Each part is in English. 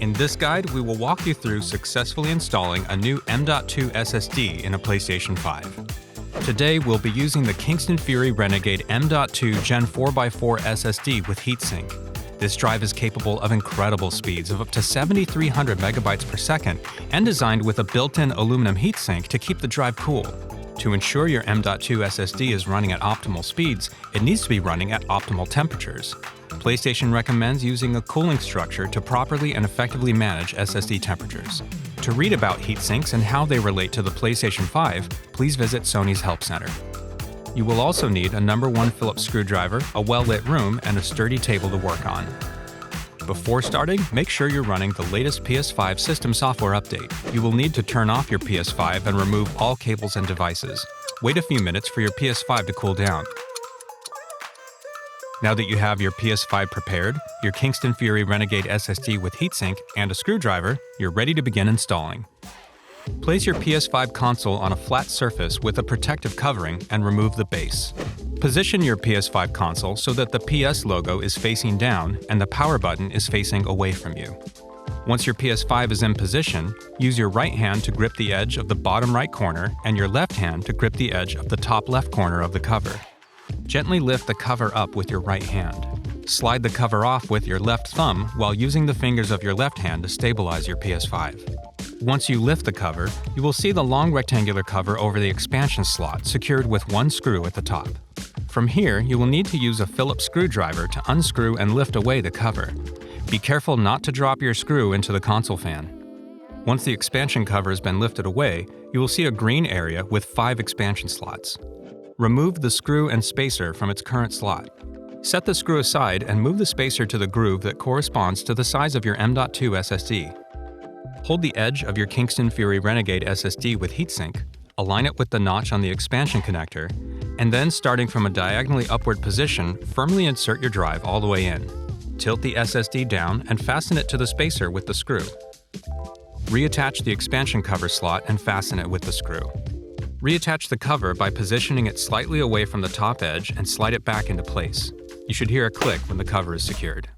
In this guide, we will walk you through successfully installing a new M.2 SSD in a PlayStation 5. Today, we'll be using the Kingston Fury Renegade M.2 Gen 4x4 SSD with heatsink. This drive is capable of incredible speeds of up to 7,300 megabytes per second and designed with a built-in aluminum heatsink to keep the drive cool. To ensure your M.2 SSD is running at optimal speeds, it needs to be running at optimal temperatures. PlayStation recommends using a cooling structure to properly and effectively manage SSD temperatures. To read about heatsinks and how they relate to the PlayStation 5, please visit Sony's Help Center. You will also need a No. 1 Phillips screwdriver, a well-lit room, and a sturdy table to work on. Before starting, make sure you're running the latest PS5 system software update. You will need to turn off your PS5 and remove all cables and devices. Wait a few minutes for your PS5 to cool down. Now that you have your PS5 prepared, your Kingston Fury Renegade SSD with heatsink, and a screwdriver, you're ready to begin installing. Place your PS5 console on a flat surface with a protective covering and remove the base. Position your PS5 console so that the PS logo is facing down and the power button is facing away from you. Once your PS5 is in position, use your right hand to grip the edge of the bottom right corner and your left hand to grip the edge of the top left corner of the cover. Gently lift the cover up with your right hand. Slide the cover off with your left thumb while using the fingers of your left hand to stabilize your PS5. Once you lift the cover, you will see the long rectangular cover over the expansion slot secured with one screw at the top. From here, you will need to use a Phillips screwdriver to unscrew and lift away the cover. Be careful not to drop your screw into the console fan. Once the expansion cover has been lifted away, you will see a green area with 5 expansion slots. Remove the screw and spacer from its current slot. Set the screw aside and move the spacer to the groove that corresponds to the size of your M.2 SSD. Hold the edge of your Kingston Fury Renegade SSD with heatsink, align it with the notch on the expansion connector, and then starting from a diagonally upward position, firmly insert your drive all the way in. Tilt the SSD down and fasten it to the spacer with the screw. Reattach the expansion cover slot and fasten it with the screw. Reattach the cover by positioning it slightly away from the top edge and slide it back into place. You should hear a click when the cover is secured.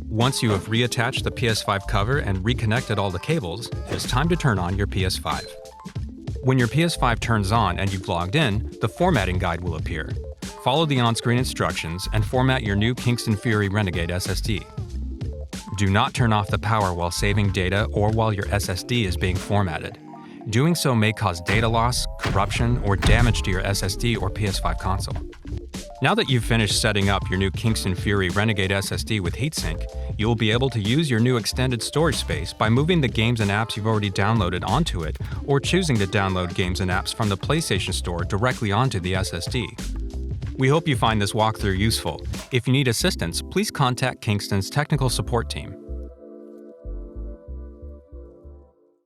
Once you have reattached the PS5 cover and reconnected all the cables, it is time to turn on your PS5. When your PS5 turns on and you've logged in, the formatting guide will appear. Follow the on-screen instructions and format your new Kingston Fury Renegade SSD. Do not turn off the power while saving data or while your SSD is being formatted. Doing so may cause data loss, corruption, or damage to your SSD or PS5 console. Now that you've finished setting up your new Kingston Fury Renegade SSD with heatsink, you will be able to use your new extended storage space by moving the games and apps you've already downloaded onto it, or choosing to download games and apps from the PlayStation Store directly onto the SSD. We hope you find this walkthrough useful. If you need assistance, please contact Kingston's technical support team.